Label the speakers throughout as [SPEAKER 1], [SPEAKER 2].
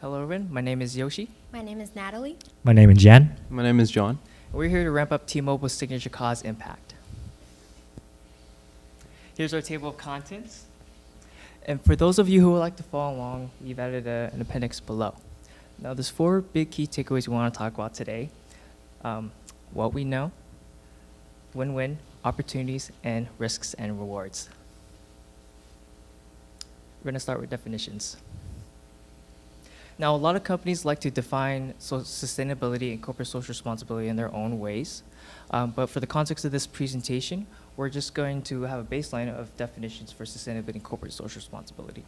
[SPEAKER 1] Hello everyone, my name is Yoshi.
[SPEAKER 2] My name is Natalie.
[SPEAKER 3] My name is Jan.
[SPEAKER 4] My name is John.
[SPEAKER 1] We're here to ramp up T-Mobile's signature cause impact. Here's our table of contents. And for those of you who would like to follow along, we've added an appendix below. Now there's 4 big key takeaways we want to talk about today. What we know, win-win, opportunities, and risks and rewards. We're going to start with definitions. Now, a lot of companies like to define sustainability and corporate social responsibility in their own ways. But for the context of this presentation, we're just going to have a baseline of definitions for sustainability and corporate social responsibility.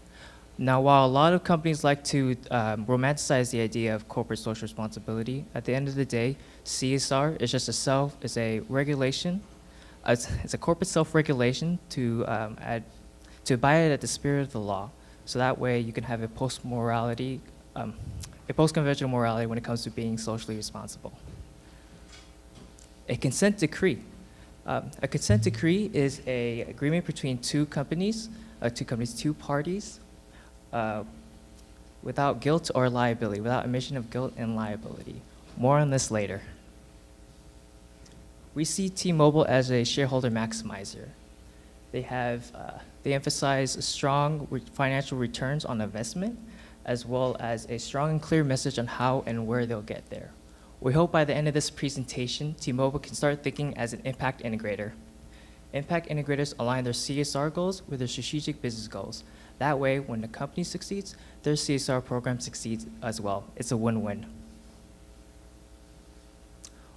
[SPEAKER 1] Now, while a lot of companies like to romanticize the idea of corporate social responsibility, at the end of the day, CSR is just a regulation. It's a corporate self-regulation to abide at the spirit of the law. So that way you can have a post-conventional morality when it comes to being socially responsible. A consent decree. A consent decree is an agreement between two parties, without guilt or liability, without admission of guilt and liability. More on this later. We see T-Mobile as a shareholder maximizer. They emphasize strong financial returns on investment, as well as a strong and clear message on how and where they'll get there. We hope by the end of this presentation, T-Mobile can start thinking as an impact integrator. Impact integrators align their CSR goals with their strategic business goals. That way, when the company succeeds, their CSR program succeeds as well. It's a win-win.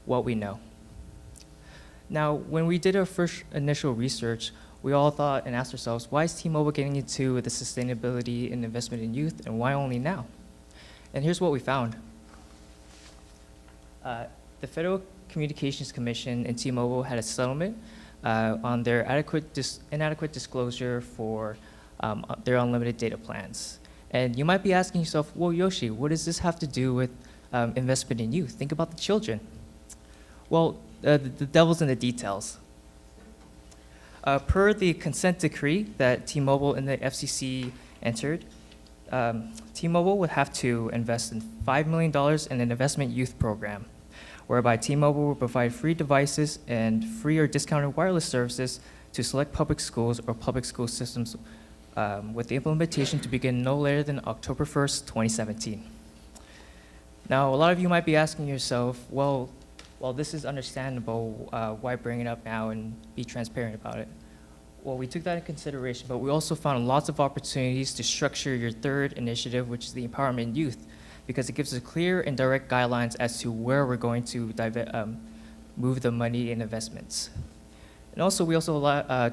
[SPEAKER 1] What we know. Now, when we did our first initial research, we all thought and asked ourselves, why is T-Mobile getting into the sustainability and investment in youth, and why only now? And here's what we found. The Federal Communications Commission and T-Mobile had a settlement on their inadequate disclosure for their unlimited data plans. And you might be asking yourself, well, Yoshi, what does this have to do with investment in youth? Think about the children. Well, the devil's in the details. Per the consent decree that T-Mobile and the FCC entered, T-Mobile would have to invest in $5 million in an investment youth program, whereby T-Mobile will provide free devices and free or discounted wireless services to select public schools or public school systems with the implementation to begin no later than October 1st, 2017. Now, a lot of you might be asking yourself, well, this is understandable, why bring it up now and be transparent about it? Well, we took that into consideration, but we also found lots of opportunities to structure your third initiative, which is the empowerment youth, because it gives us clear and direct guidelines as to where we're going to move the money in investments. And also, we also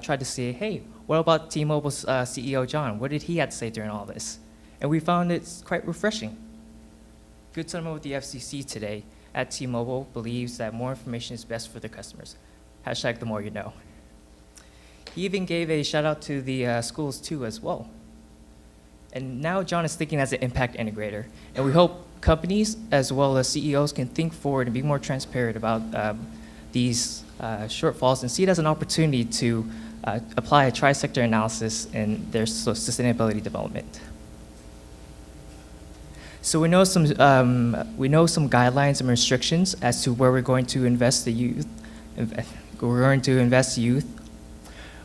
[SPEAKER 1] tried to say, hey, what about T-Mobile's CEO, John? What did he have to say during all this? And we found it's quite refreshing. Good sentiment with the FCC today at T-Mobile believes that more information is best for their customers. Hashtag the more you know. He even gave a shout out to the schools too as well. And now John is thinking as an impact integrator. And we hope companies as well as CEOs can think forward and be more transparent about these shortfalls and see it as an opportunity to apply a tri-sector analysis in their sustainability development. So we know some guidelines and restrictions as to where we're going to invest youth.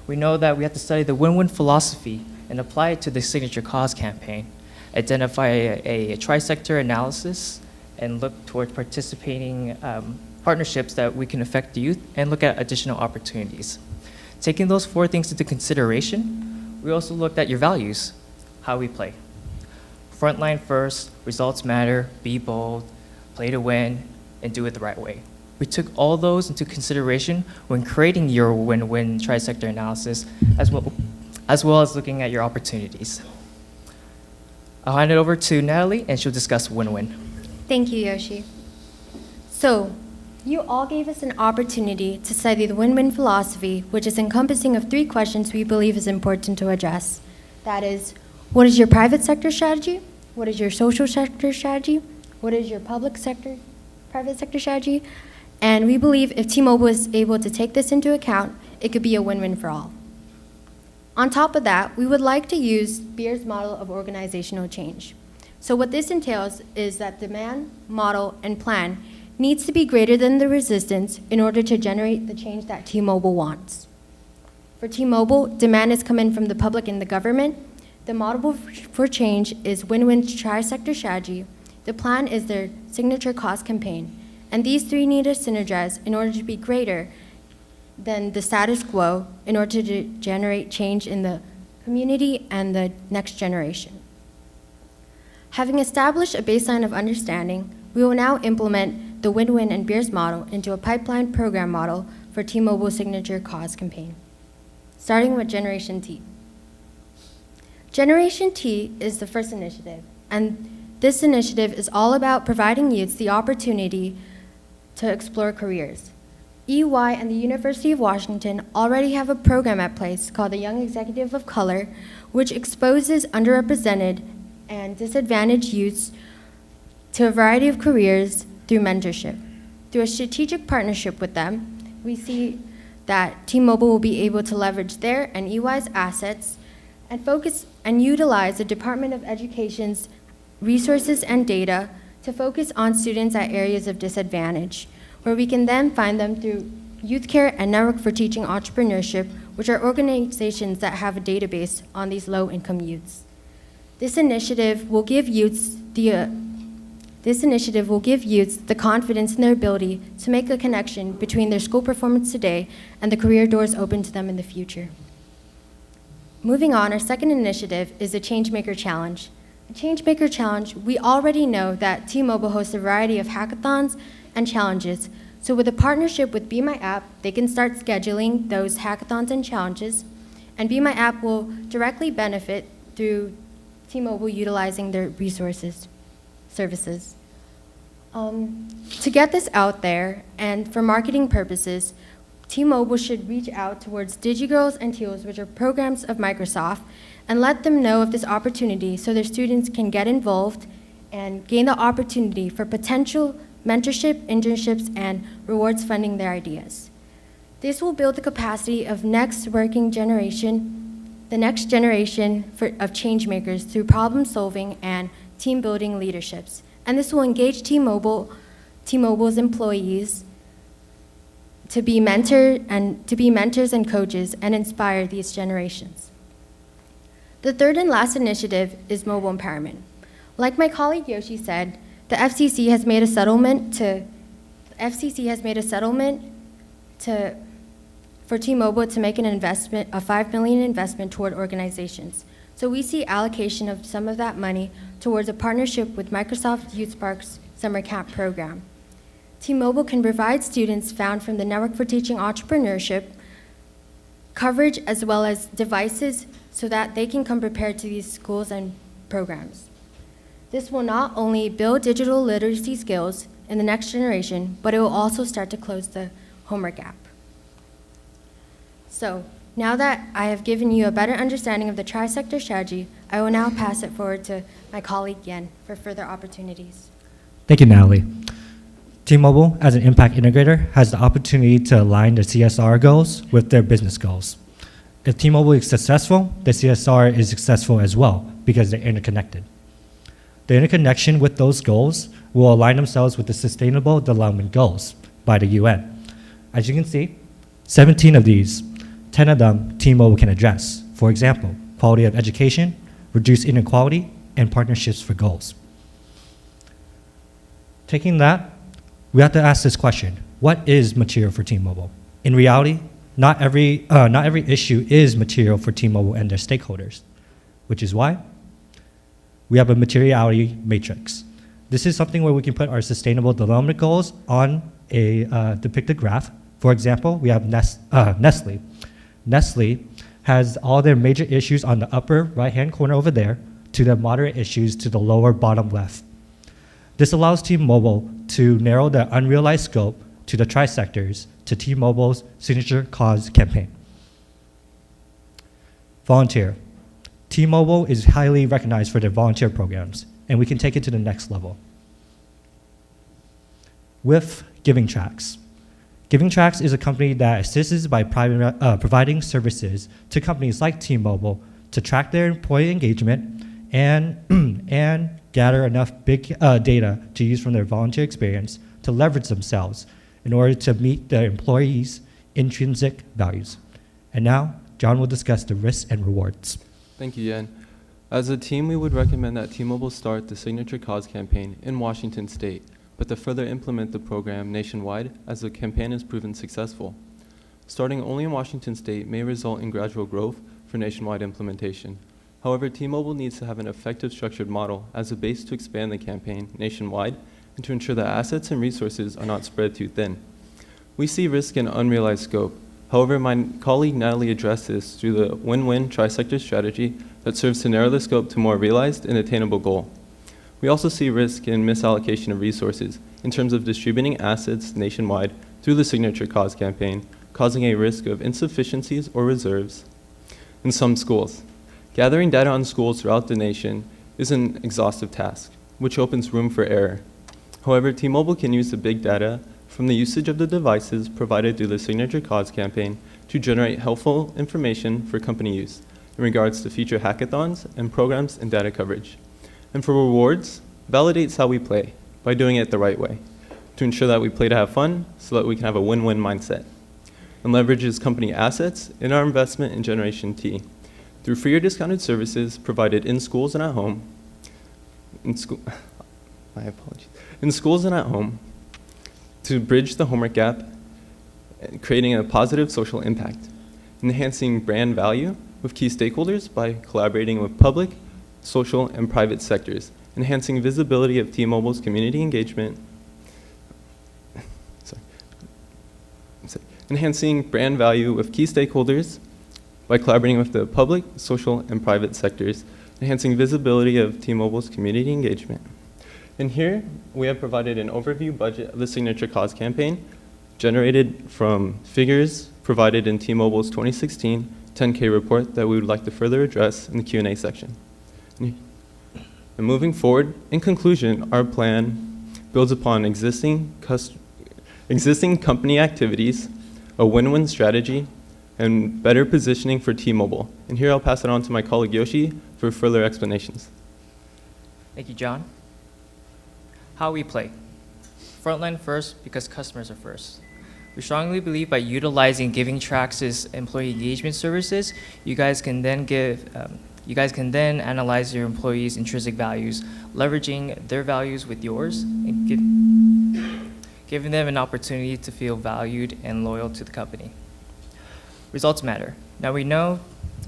[SPEAKER 1] We know that we have to study the win-win philosophy and apply it to the signature cause campaign, identify a tri-sector analysis, and look towards participating partnerships that we can affect the youth and look at additional opportunities. Taking those 4 things into consideration, we also looked at your values, how we play. Frontline first, results matter, be bold, play to win, and do it the right way. We took all those into consideration when creating your win-win tri-sector analysis, as well as looking at your opportunities. I'll hand it over to Natalie, and she'll discuss win-win.
[SPEAKER 2] Thank you, Yoshi. So, you all gave us an opportunity to study the win-win philosophy, which is encompassing of 3 questions we believe is important to address. That is, what is your private sector strategy? What is your social sector strategy? What is your private sector strategy? And we believe if T-Mobile is able to take this into account, it could be a win-win for all. On top of that, we would like to use Beer's model of organizational change. So what this entails is that demand, model, and plan needs to be greater than the resistance in order to generate the change that T-Mobile wants. For T-Mobile, demand is coming from the public and the government. The model for change is win-win tri-sector strategy. The plan is their signature cause campaign. And these three need to synergize in order to be greater than the status quo in order to generate change in the community and the next generation. Having established a baseline of understanding, we will now implement the win-win and Beers model into a pipeline program model for T-Mobile's signature cause campaign. Starting with Generation T. Generation T is the first initiative, and this initiative is all about providing youths the opportunity to explore careers. EY and the University of Washington already have a program at place called the Young Executive of Color, which exposes underrepresented and disadvantaged youths to a variety of careers through mentorship. Through a strategic partnership with them, we see that T-Mobile will be able to leverage their and EY's assets and focus and utilize the Department of Education's resources and data to focus on students at areas of disadvantage, where we can then find them through Youth Care and Network for Teaching Entrepreneurship, which are organizations that have a database on these low-income youths. This initiative will give youths the confidence in their ability to make a connection between their school performance today and the career doors open to them in the future. Moving on, our second initiative is the Changemaker Challenge. The Changemaker Challenge, we already know that T-Mobile hosts a variety of hackathons and challenges. So with a partnership with Be My App, they can start scheduling those hackathons and challenges, and Be My App will directly benefit through T-Mobile utilizing their services. To get this out there, and for marketing purposes, T-Mobile should reach out towards DigiGirls and Teals, which are programs of Microsoft, and let them know of this opportunity so their students can get involved and gain the opportunity for potential mentorship, internships, and rewards funding their ideas. This will build the capacity of the next generation of change makers through problem solving and team building leaderships. And this will engage T-Mobile's employees to be mentors and coaches and inspire these generations. The third and last initiative is mobile empowerment. Like my colleague Yoshi said, the FCC has made a settlement for T-Mobile to make an investment, a $5 million investment toward organizations. So we see allocation of some of that money towards a partnership with Microsoft YouthSpark's summer camp program. T-Mobile can provide students found from the Network for Teaching Entrepreneurship coverage as well as devices so that they can come prepared to these schools and programs. This will not only build digital literacy skills in the next generation, but it will also start to close the homework gap. So now that I have given you a better understanding of the tri-sector strategy, I will now pass it forward to my colleague Yen for further opportunities.
[SPEAKER 3] Thank you, Natalie. T-Mobile, as an impact integrator, has the opportunity to align the CSR goals with their business goals. If T-Mobile is successful, the CSR is successful as well because they're interconnected. The interconnection with those goals will align themselves with the Sustainable Development Goals by the UN. As you can see, 17 of these, 10 of them T-Mobile can address. For example, quality of education, reduce inequality, and partnerships for goals. Taking that, we have to ask this question: what is material for T-Mobile? In reality, not every issue is material for T-Mobile and their stakeholders, which is why we have a materiality matrix. This is something where we can put our sustainable development goals on a depicted graph. For example, we have Nestle. Nestle has all their major issues on the upper right-hand corner over there to the moderate issues to the lower bottom left. This allows T-Mobile to narrow the unrealized scope to the tri-sectors to T-Mobile's signature cause campaign. Volunteer. T-Mobile is highly recognized for their volunteer programs, and we can take it to the next level. With Giving Tracks. Giving Tracks is a company that assists by providing services to companies like T-Mobile to track their employee engagement and, and gather enough big data to use from their volunteer experience to leverage themselves in order to meet the employees' intrinsic values. And now, John will discuss the risks and rewards.
[SPEAKER 4] Thank you, Yan. As a team, we would recommend that T-Mobile start the Signature Cause campaign in Washington State, but to further implement the program nationwide as the campaign has proven successful. Starting only in Washington State may result in gradual growth for nationwide implementation. However, T-Mobile needs to have an effective structured model as a base to expand the campaign nationwide and to ensure that assets and resources are not spread too thin. We see risk in unrealized scope. However, my colleague Natalie addressed this through the win-win tri-sector strategy that serves to narrow the scope to more realized and attainable goal. We also see risk in misallocation of resources in terms of distributing assets nationwide through the Signature Cause campaign, causing a risk of insufficiencies or reserves in some schools. Gathering data on schools throughout the nation is an exhaustive task, which opens room for error. However, T-Mobile can use the big data from the usage of the devices provided through the Signature Cause campaign to generate helpful information for company use in regards to future hackathons and programs and data coverage. And for rewards, validates how we play by doing it the right way to ensure that we play to have fun so that we can have a win-win mindset, and leverages company assets in our investment in Generation T through free or discounted services provided in schools and at home, in schools and at home, to bridge the homework gap, creating a positive social impact, enhancing brand value with key stakeholders by collaborating with public, social, and private sectors, enhancing visibility of T-Mobile's community engagement, enhancing brand value with key stakeholders by collaborating with the public, social, and private sectors, enhancing visibility of T-Mobile's community engagement. And here, we have provided an overview budget of the Signature Cause campaign, generated from figures provided in T-Mobile's 2016 10K report that we would like to further address in the Q&A section. And moving forward, in conclusion, our plan builds upon existing company activities, a win-win strategy, and better positioning for T-Mobile. And here I'll pass it on to my colleague Yoshi for further explanations.
[SPEAKER 1] Thank you, John. How we play. Frontline first because customers are first. We strongly believe by utilizing Giving Trax's employee engagement services, you guys can then analyze your employees' intrinsic values, leveraging their values with yours, and giving them an opportunity to feel valued and loyal to the company. Results matter. Now we know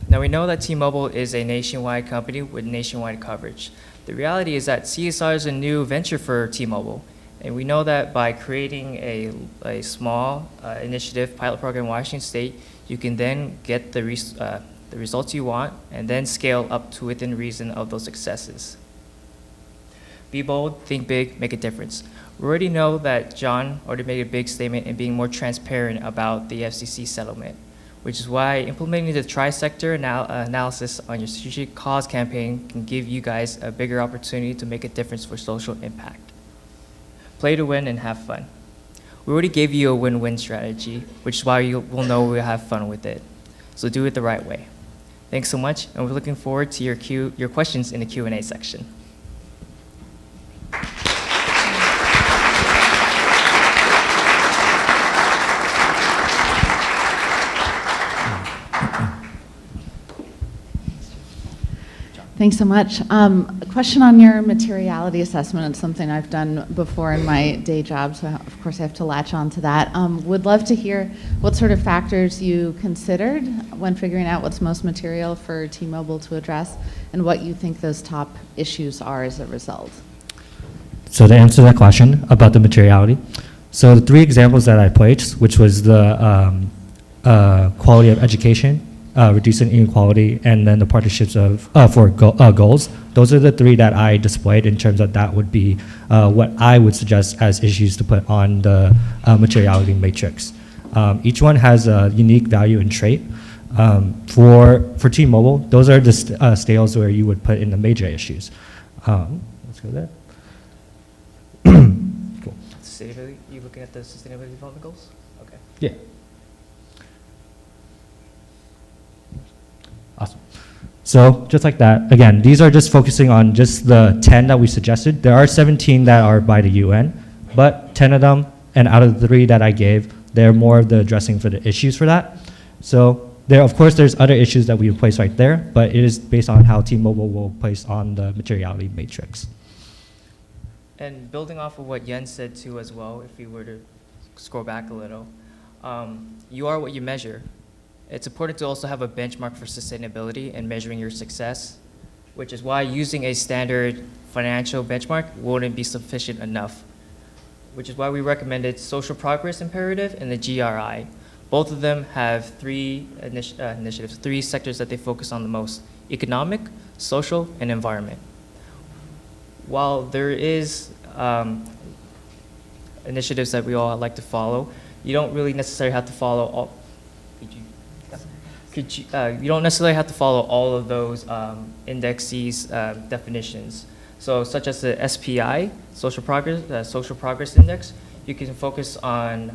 [SPEAKER 1] that T-Mobile is a nationwide company with nationwide coverage. The reality is that CSR is a new venture for T-Mobile, and we know that by creating a small initiative pilot program in Washington State, you can then get the results you want and then scale up to within reason of those successes. Be bold, think big, make a difference. We already know that John already made a big statement in being more transparent about the FCC settlement, which is why implementing the tri-sector analysis on your strategic cause campaign can give you guys a bigger opportunity to make a difference for social impact. Play to win and have fun. We already gave you a win-win strategy, which is why you will know we'll have fun with it. So do it the right way. Thanks so much, and we're looking forward to your questions in the Q&A section.
[SPEAKER 5] Thanks so much. A question on your materiality assessment. It's something I've done before in my day job, so of course I have to latch on to that. Would love to hear what sort of factors you considered when figuring out what's most material for T-Mobile to address, and what you think those top issues are as a result.
[SPEAKER 3] So to answer that question about the materiality, so the three examples that I placed, which was the quality of education, reducing inequality, and then the partnerships for goals. Those are the three that I displayed in terms of that would be what I would suggest as issues to put on the materiality matrix. Each one has a unique value and trait. For T-Mobile, those are the scales where you would put in the major issues. Let's go there. Cool.
[SPEAKER 1] Sustainability, you looking at the sustainability development goals? Okay.
[SPEAKER 3] Yeah. Awesome. So just like that, again, these are just focusing on just the 10 that we suggested. There are 17 that are by the UN, but 10 of them, and out of the 3 that I gave, they're more of the addressing for the issues for that. So there, of course, there's other issues that we place right there, but it is based on how T-Mobile will place on the materiality matrix.
[SPEAKER 1] And building off of what Yen said too as well, if we were to scroll back a little, you are what you measure. It's important to also have a benchmark for sustainability and measuring your success, which is why using a standard financial benchmark wouldn't be sufficient enough, which is why we recommended social progress imperative and the GRI. Both of them have 3 initiatives, 3 sectors that they focus on the most: economic, social, and environment. While there is initiatives that we all like to follow, you don't really necessarily have to follow all. You don't necessarily have to follow all of those indexes definitions. So, such as the SPI, Social Progress Index, you can focus on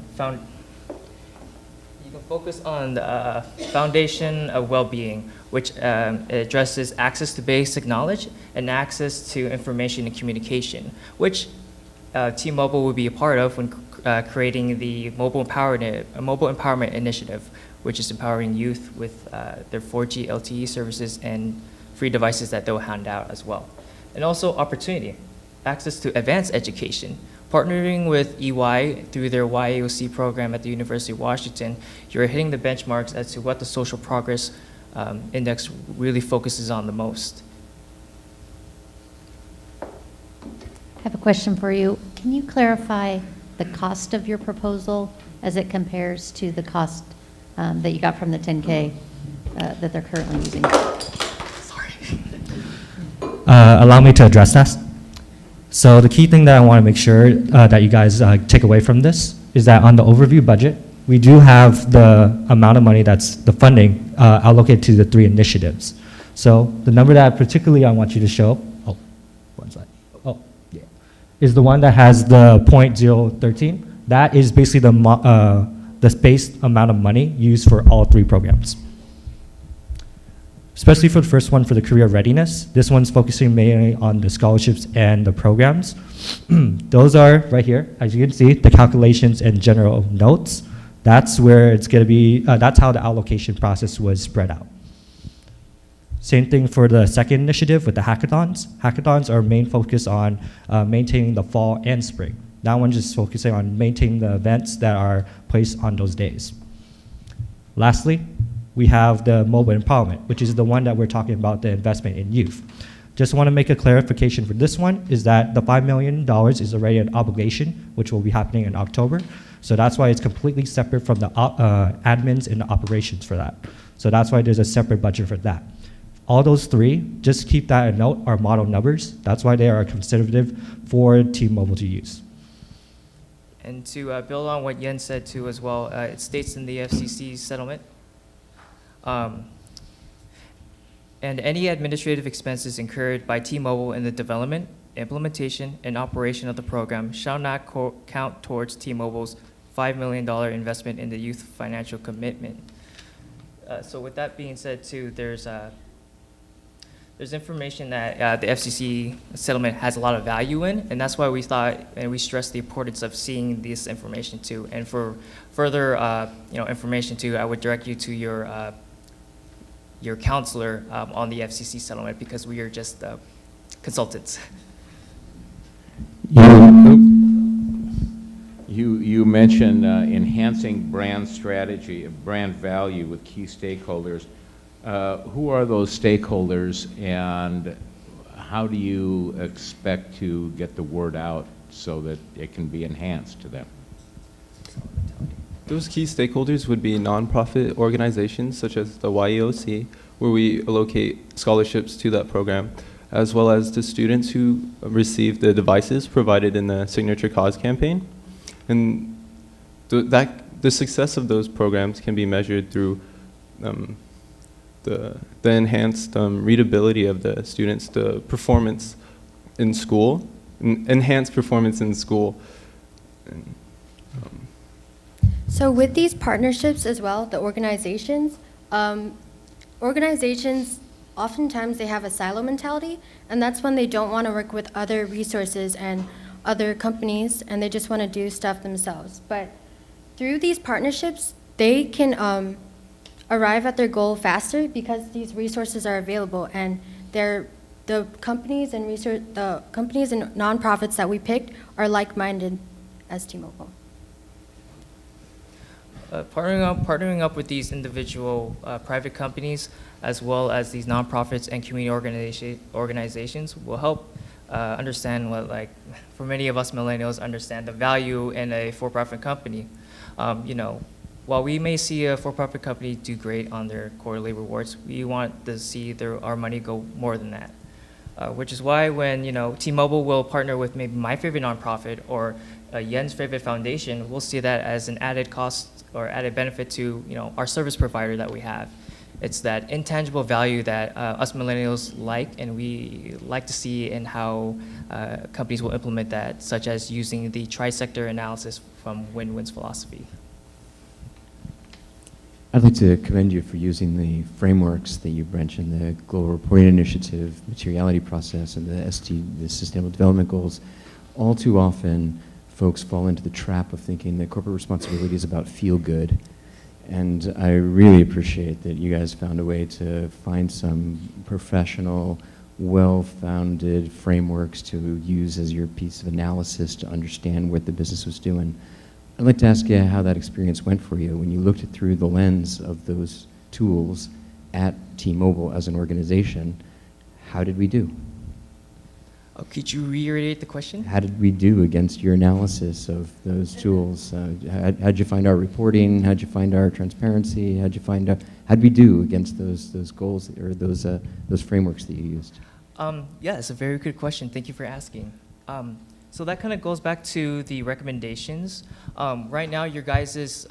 [SPEAKER 1] the foundation of well-being, which addresses access to basic knowledge and access to information and communication, which T-Mobile will be a part of when creating the mobile empowerment initiative, which is empowering youth with their 4G LTE services and free devices that they'll hand out as well. And also opportunity, access to advanced education. Partnering with EY through their YAOC program at the University of Washington, you're hitting the benchmarks as to what the Social Progress Index really focuses on the most.
[SPEAKER 6] I have a question for you. Can you clarify the cost of your proposal as it compares to the cost that you got from the 10K that they're currently using?
[SPEAKER 3] Allow me to address that. So the key thing that I want to make sure that you guys take away from this is that on the overview budget, we do have the amount of money that's the funding allocated to the 3 initiatives. So the number that particularly I want you to show, is the one that has the 0.013. That is basically the base amount of money used for all 3 programs. Especially for the first one, for the career readiness, this one's focusing mainly on the scholarships and the programs. Those are right here, as you can see, the calculations and general notes. That's where it's going to be, that's how the allocation process was spread out. Same thing for the second initiative with the hackathons. Hackathons are main focus on maintaining the fall and spring. That one's just focusing on maintaining the events that are placed on those days. Lastly, we have the mobile empowerment, which is the one that we're talking about, the investment in youth. Just want to make a clarification for this one is that the $5 million is already an obligation, which will be happening in October. So that's why it's completely separate from the admins and the operations for that. So that's why there's a separate budget for that. All those 3, just keep that in note, are model numbers. That's why they are conservative for T-Mobile to use.
[SPEAKER 1] And to build on what Yen said too as well, it states in the FCC settlement, and any administrative expenses incurred by T-Mobile in the development, implementation, and operation of the program shall not count towards T-Mobile's $5 million investment in the youth financial commitment. So with that being said too, there's information that the FCC settlement has a lot of value in, and that's why we thought and we stressed the importance of seeing this information too. And for further information too, I would direct you to your counselor on the FCC settlement, because we are just consultants.
[SPEAKER 7] You mentioned enhancing brand strategy, brand value with key stakeholders. Who are those stakeholders, and how do you expect to get the word out so that it can be enhanced to them?
[SPEAKER 4] Those key stakeholders would be nonprofit organizations such as the YAOC, where we allocate scholarships to that program, as well as the students who receive the devices provided in the Signature Cause campaign. And the success of those programs can be measured through the enhanced readability of the students, the performance in school, enhanced performance in school. And,
[SPEAKER 2] So with these partnerships as well, the organizations oftentimes they have a silo mentality, and that's when they don't want to work with other resources and other companies, and they just want to do stuff themselves. But through these partnerships, they can arrive at their goal faster because these resources are available, and the companies and nonprofits that we picked are like-minded as T-Mobile.
[SPEAKER 1] Partnering up with these individual private companies as well as these nonprofits and community organizations will help understand what, like, for many of us millennials, understand the value in a for-profit company. You know, while we may see a for-profit company do great on their quarterly rewards, we want to see our money go more than that. Which is why when, you know, T-Mobile will partner with maybe my favorite nonprofit or Yen's favorite foundation, we'll see that as an added cost or added benefit to, you know, our service provider that we have. It's that intangible value that us millennials like, and we like to see in how companies will implement that, such as using the tri-sector analysis from Win-Win's philosophy.
[SPEAKER 8] I'd like to commend you for using the frameworks that you mentioned, the Global Reporting Initiative, materiality process, and the Sustainable Development Goals. All too often, folks fall into the trap of thinking that corporate responsibility is about feel good. And I really appreciate that you guys found a way to find some professional, well-founded frameworks to use as your piece of analysis to understand what the business was doing. I'd like to ask you how that experience went for you when you looked it through the lens of those tools at T-Mobile as an organization. How did we do?
[SPEAKER 1] Could you reiterate the question?
[SPEAKER 8] How did we do against your analysis of those tools? How'd you find our reporting? How'd you find our transparency? How'd we do against those goals or those frameworks that you used?
[SPEAKER 1] Yeah, it's a very good question. Thank you for asking. So that kind of goes back to the recommendations. Right now, your guys'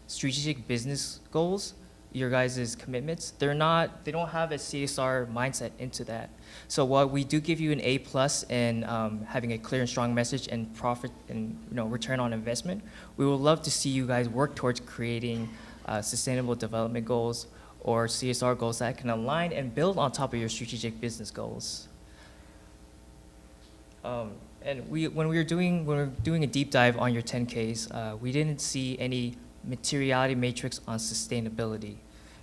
[SPEAKER 1] strategic business goals, your guys' commitments, they don't have a CSR mindset into that. So while we do give you an A+ in having a clear and strong message and profit and, you know, return on investment, we would love to see you guys work towards creating sustainable development goals or CSR goals that can align and build on top of your strategic business goals. And when we were doing a deep dive on your 10Ks, we didn't see any materiality matrix on sustainability.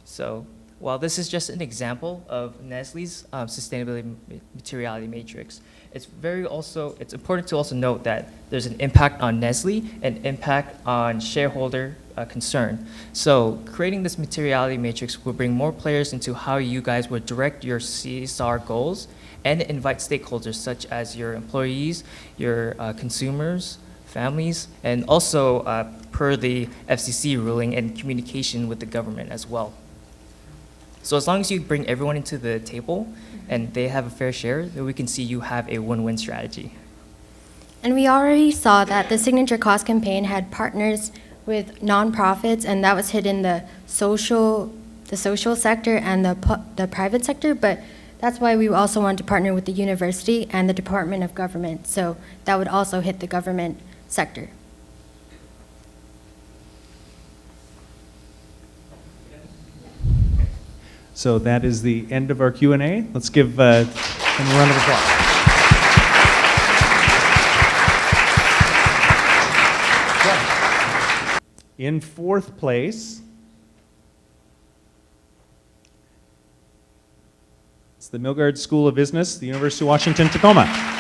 [SPEAKER 1] So while this is just an example of Nestle's sustainability materiality matrix, it's important to also note that there's an impact on Nestle and impact on shareholder concern. So creating this materiality matrix will bring more players into how you guys would direct your CSR goals and invite stakeholders such as your employees, your consumers, families, and also per the FCC ruling and communication with the government as well. So as long as you bring everyone into the table and they have a fair share, then we can see you have a win-win strategy.
[SPEAKER 2] And we already saw that the Signature Cause campaign had partners with nonprofits, and that was hit in the social sector and the private sector, but that's why we also wanted to partner with the university and the Department of Government, so that would also hit the government sector.
[SPEAKER 9] So that is the end of our Q&A. Let's give a round of applause. In fourth place, it's the Milgard School of Business, the University of Washington, Tacoma.